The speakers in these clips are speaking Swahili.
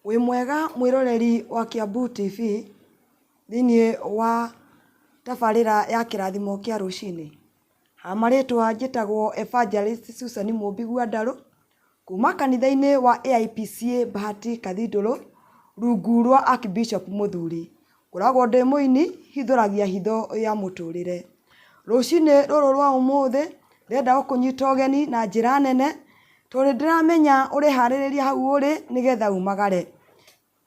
Wĩ mwega mwĩroreri wa Kiambu TV thĩinĩ wa tabarĩra ya kĩrathimo kĩa rũcinĩ. Marĩtwa njĩtagwo Evangelist Susan Mũmbi Gwandarũ kuma kanitha-inĩ wa AIPCA Bahati Cathedral rungu rwa Archbishop Mũthuri. Ngoragwo ndĩ mũini hithũragia hitho ya mũtũrĩre. Rũcinĩ rũrũ rwa ũmũthĩ ndĩrenda gũkũnyita ũgeni na njĩra nene tondũ ndĩramenya ũrĩharĩrĩria hau ũrĩ nĩgetha umagare.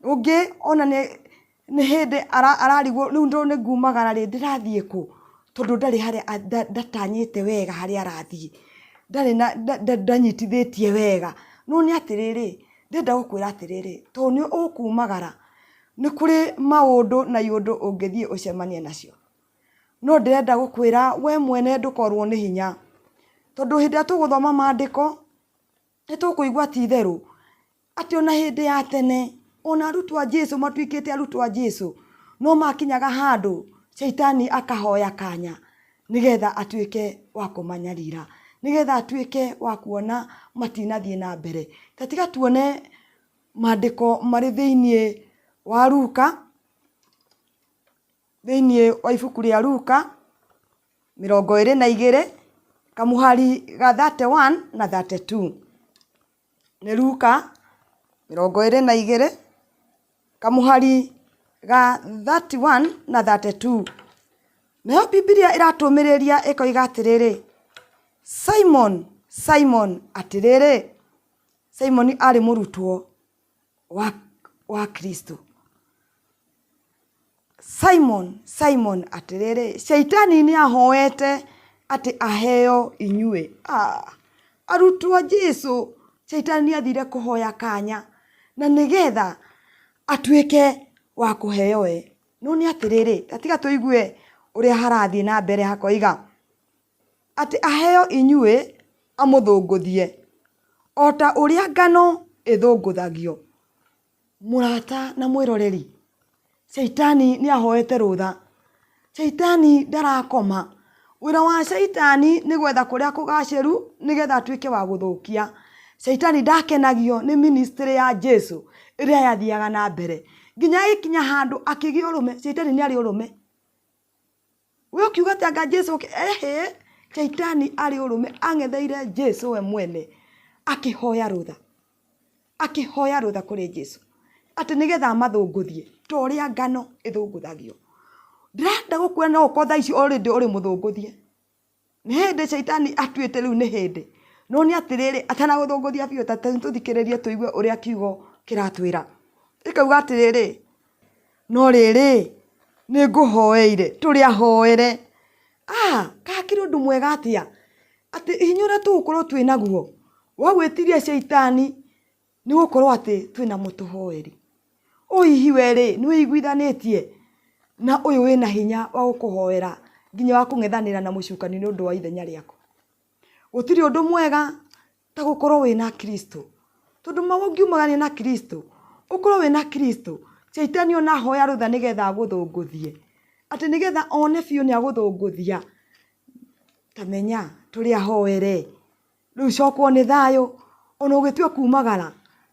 Ũngĩ ona nĩ hĩndĩ ararigwo rĩu ndo nĩ ngumagara rĩ ndĩrathiĩ kũ tondũ ndarĩ harĩa ndatanyĩte wega harĩa arathiĩ, ndarĩ ndanyitithĩtie wega. No nĩ atĩrĩrĩ, ndĩrenda gũkwĩra atĩrĩrĩ, tondũ nĩ ũkumagara nĩ kũrĩ maũndũ na iũndũ ũngĩthiĩ ũcemanie nacio. No ndĩrenda gũkwĩra we mwene ndũkorwo nĩ hinya, tondũ hĩndĩ ĩrĩa tũgũthoma maandĩko nĩ tũkũigua ti itherũ atĩ ona hĩndĩ ya tene ona arutwo a Jesũ matuĩkĩte arutwo a Jesũ no makinyaga handũ Shaitani akahoya kanya nĩgetha atuĩke wa kũmanyarira, nĩgetha atuĩke wa kuona matinathiĩ na mbere. Tatiga tuone maandĩko marĩ thĩinĩ wa Luka, thĩinĩ wa ibuku rĩa Luka 22 kamuhari ga 31 na 32. Nĩ Luka 22 kamuhari ga 31 na 32. Nayo Biblia iratũmĩrĩria ĩkoiga atĩrĩrĩ, Simon, Simon atĩrĩrĩ, Simon arĩ mũrutwo wa Kristo. Simon, Simon atĩrĩrĩ, Shaitani nĩ ahoete atĩ aheo inyuĩ. Arutwo a Jesũ Shaitani nĩ athire kũhoya kanya na nĩgetha atuĩke wa kũheo we. No nĩ atĩrĩrĩ, tatiga tũigue ũrĩa harathiĩ na mbere hakoiga atĩ aheo inyuĩ amũthũngũthie o ta ũrĩa ngano ĩthũngũthagio. Mũrata na mwĩroreri, Shaitani nĩ ahoete rũtha. Shaitani ndarakoma. Wĩra wa Shaitani nĩ gwetha kũrĩa kũgacĩru nĩgetha atuĩke wa gũthũkia. Shaitani ndakenagio nĩ ministry ya Jesũ ĩrĩa yathiaga na mbere. Nginya ikinya handũ akĩgĩa ũrũme, Shaitani nĩ arĩ ũrũme. We ũkiuga atĩ anga Jesũ Shaitani arĩ ũrũme ang'etheire Jesũ we mwene akĩhoya rũtha. Akĩhoya rũtha kũrĩ Jesũ atĩ nĩgetha amathũngũthie ta ũrĩa ngano ĩthũngũthagio. Ndĩrenda gũkwĩra no ũkorwo thaa ici already ũrĩ mũthũngũthie. Nĩ hĩndĩ Shaitani atuĩte rĩu nĩ hĩndĩ. No nĩ atĩrĩrĩ atanagũthũngũthia biũ ta tũthikĩrĩrie tũigue ũrĩa kiugo kĩratwĩra. Ĩkauga atĩrĩrĩ, no rĩrĩ nĩ ngũhoeire tũrĩahoere. Kakĩrĩ ũndũ mwega atĩa atĩ hinya ũrĩa tũgũkorwo twĩ naguo wa gwĩtiria Shaitani nĩ gũkorwo atĩ twĩna mũtũhoeri. Hihi we rĩ nĩ wĩiguithanĩtie na ũyũ wĩna hinya wa gũkũhoera nginya wa kũng'ethanĩra na mũcukani nĩ ũndũ wa ithenya rĩaku. Gũtirĩ ũndũ mwega ta gũkorwo wĩna Kristo, tondũ ũngiumagania na Kristo, ũkorwo wĩna Kristo, Shaitani ona ahoya rũtha nĩgetha agũthũngũthie, atĩ nĩgetha one biũ nĩ agũthũngũthia. Tamenya tũrĩahoere rĩu cokwo nĩ thayũ, ona ũgĩtua kumagara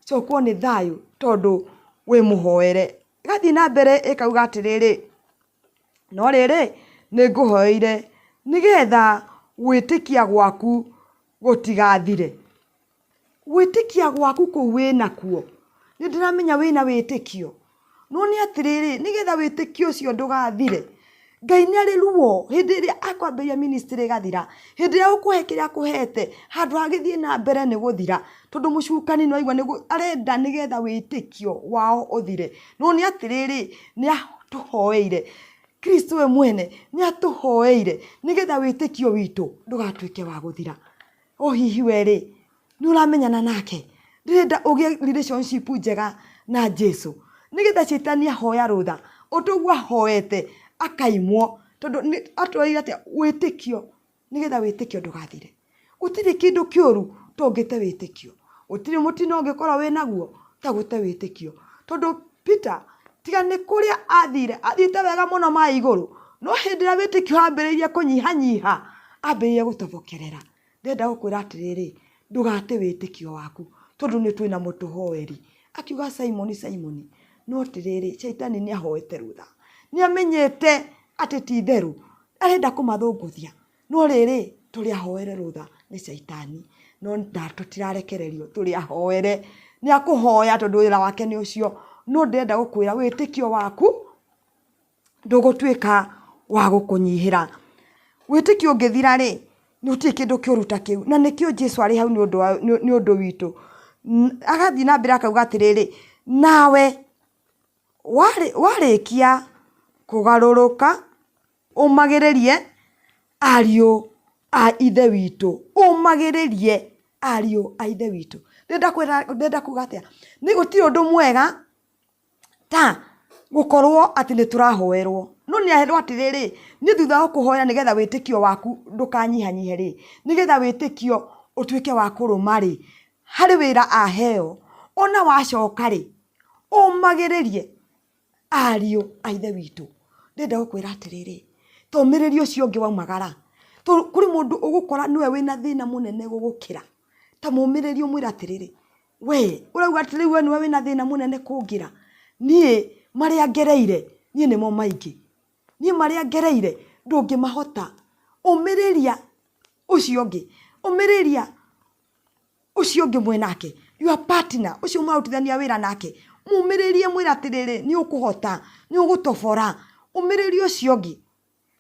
cokwo nĩ thayũ tondũ wĩ mũhoere. Gathiĩ na mbere ĩkauga atĩrĩrĩ, no rĩrĩ nĩ ngũhoeire nĩgetha gwĩtĩkia gwaku gũtigathire. Gwĩtĩkia gwaku kũu wĩna kuo, nĩ ndĩramenya wĩna wĩtĩkio. No nĩ atĩrĩrĩ, nĩgetha wĩtĩkio ũcio ndũgathire, Ngai nĩ arĩ ruo hĩndĩ ĩrĩa akwambĩrĩria ministry ĩgathira, hĩndĩ ĩrĩa ũkũhe kĩrĩa akũhete handũ hagĩthiĩ na mbere nĩ gũthira, tondũ mũcukani no aigua arenda nĩgetha wĩtĩkio wao ũthire. No nĩ atĩrĩrĩ, nĩ atũhoeire, Kristo we mwene nĩ atũhoeire nĩgetha wĩtĩkio witũ ndũgatuĩke wa gũthira. Hihi we rĩ nĩ ũramenyana nake, ndĩrenda ũgĩe relationship njega na Jesũ nĩgetha Shaitani ahoya rũtha ũtũgua ahoete akaimwo, tondũ atũĩire atĩ wĩtĩkio nĩgetha wĩtĩkio ndũgathire. Gũtirĩ kĩndũ kĩũru tũngĩte wĩtĩkio, gũtirĩ mũtino ũngĩkorwo wĩ naguo ta gũte wĩtĩkio. Tondũ Peter tiga nĩ kũrĩa athiĩte wega mũno ma igũrũ, no hĩndĩ ĩrĩa wĩtĩkio ambĩrĩirie kũnyihanyiha ambĩrĩirie gũtobokerera. Ndĩrenda gũkwĩra atĩrĩrĩ, ndũgate wĩtĩkio waku tondũ nĩ twĩna mũtũhoeri akiuga Simoni no tiriri shaitani ni ahoete rutha ni amenyete ati ti theru arenda kumathunguthia no riri turi ahoere rutha ni shaitani no tutirarekererio turi ahoere ni akuhoya tondu wira wake ni ucio no ndenda gukwira witikio waku ndugutwika wa gukunyihira witikio ungithira ri ni uti kindu kiuruta kiu na nikio Jesu ari hau ni undu witu agathi na mbere akauga atiriri nawe warikia kugaruruka umagiririe ariu a ithe witu umagiririe ariu a ithe witu ndenda kuga atia ni gutiri undu mwega ta gukorwo ati ni turahoerwo no ni aherwo atiriri ni thutha wa kuhoya nigetha witikio waku ndukanyihanyihe ri nigetha witikio utwike wa kuruma ri hari wira aheo ona wacoka ri umagiririe ariu a ithe witu ndenda gukwira atiriri tomiriri ucio ungi waumagara kuri mundu ugukora niwe wina thina munene gugukira ta mumiriri umwira atiriri we urauga atiriri we niwe wina thina munene kungira nie maria ngereire nie nimo maingi nie maria ngereire ndungi mahota umiriria ucio ungi umiriria ucio ungi mwenake your partner ucio mwarutithania wira nake mumiririe mwira atiriri ni ukuhota ni ugutobora umiririe ucio ungi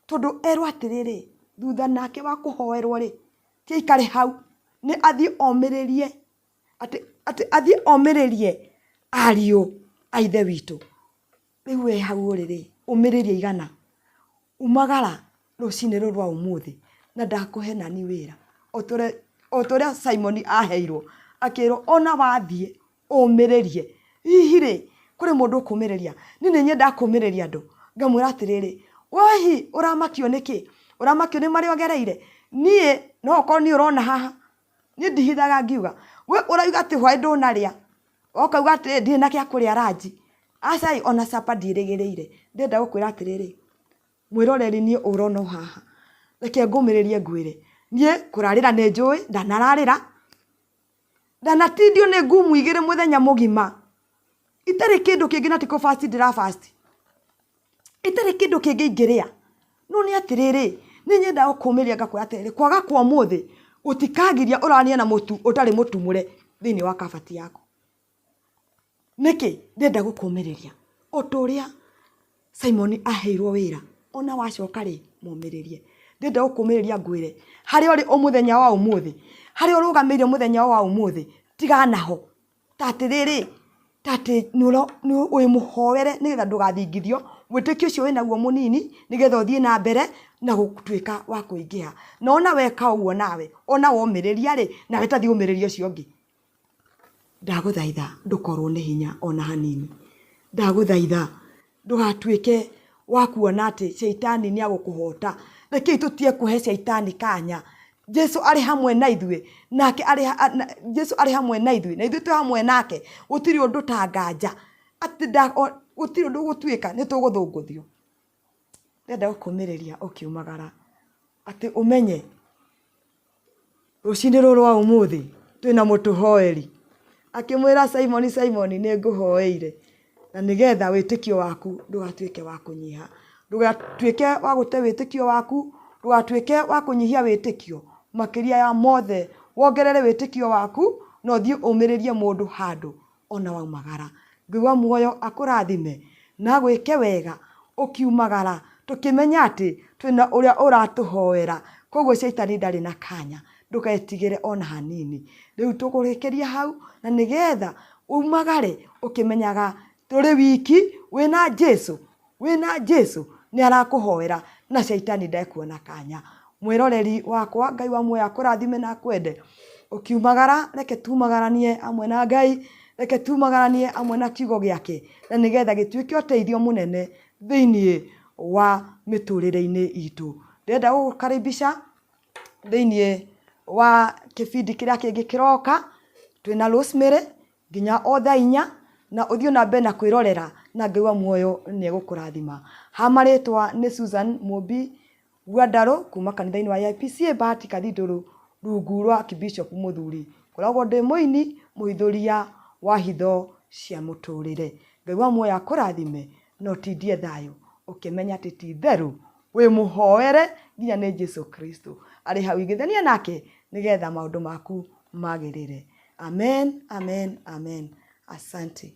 tondu erwa atiriri thutha nake wa kuhoerwo ri ti ikare hau ni athi omiririe ati athi omiririe ariu a ithe witu riu we hau uri umiririe igana umagara rucini rwa umuthi na ndakuhe nani wira otoria Simoni aheirwo akirwo ona wathie umiririe hihi ri kuri mundu kumiriria ni nyenda kumiriria andu ngamwira atiriri wahi uramakio niki uramakio ni mari ogereire nie no ko ni urona haha ni ndihithaga ngiuga we urauga ati hwai ndunaria okauga ati ndi na kia kuria ranji acai ona sapa ndirigiriire ndenda gukwira atiriri mwiroreri ni urona haha reke ngumiririe ngwire nie kurarira ni njui ndanararira ndanatindio ni ngumu igire muthenya mugima itari kindu kingi na tiko fast ndira fast itari kindu kingi ingiria no ni atiriri ni nyenda gukumiria ngakwira atiriri kwaga kwa muthi utikagiria urania na mutu utari mutumure thini wa kabati yako niki ndenda gukumiriria uturia Simoni aheirwo wira ona wacoka ri mumiririe ndenda gukumiriria ngwire hari ori umuthenya wa umuthi hari urugamiire muthenya wa umuthi tigana ho tatiriri tate nulo nu wi muhoere nigetha ndugathingithio witikio cio winaguo munini nigetha uthie na mbere na gutwika wa kuingiha nona weka uguo nawe ona womiriria ri nawe tathi umiriria cio ngi ndaguthaitha ndukorwo ni hinya ona hanini ndaguthaitha ndugatwike wa kuona ati shaitani ni agukuhota reke tutie kuhe shaitani kanya Jesu ari hamwe na ithuĩ nake Jesu ari hamwe na ithuĩ na ithuĩ tũ hamwe nake gutiri undu tanganja ati gutiri undu gutwika ni tuguthunguthio ndenda gukumiriria ukiumagara ati umenye rucini ruru wa umuthi twina mutuhoeri akimwira Simoni ni nguhoeire na nigetha witikio waku ndugatwike wa kunyiha ndugatwike wa gute witikio waku ndugatwike wa kunyihia witikio makiria ya mothe wongerere witikio waku no thie umiririe mundu handu ona waumagara ngwa muoyo akurathime na gwike wega ukiumagara tukimenya ati twina uria uratuhoera koguo shaitani ndari na kanya ndugetigire ona hanini riu tugurikiria hau na nigetha umagare ukimenyaga turi wiki wina Jesu ni arakuhoera na shaitani ndekuona kanya mwiroreri wakwa Ngai wa muoyo akurathime na kwende ukiumagara reke tumagaranie amwe na Ngai reke tumagaranie amwe na kiugo giake na nigetha gitwike uteithio munene thiini wa miturire-ini itu ndenda gukaribisha thiini wa kibindi kiria kingi kiroka twina Rosemary nginya otha 4 na uthio na mbere na kwirorera na Ngai wa muoyo ni egukurathima hamaritwa ni Susan Mubi Guadaro kuma kanitha-ini wa IPCA Bahati Kathiduru rungu rwa Kibishop Muthuri koragwo ndi muini muhithuria wa hitho cia mũtũrĩre. Ngai wa muoyo akũrathime no tindie thayũ ũkĩmenya atĩ ti theru wĩ mũhoere nginya nĩ Jesu Kristo arĩ hau igithania nake nĩgetha maũndũ maku magĩrĩre. Amen, amen, amen. Asante.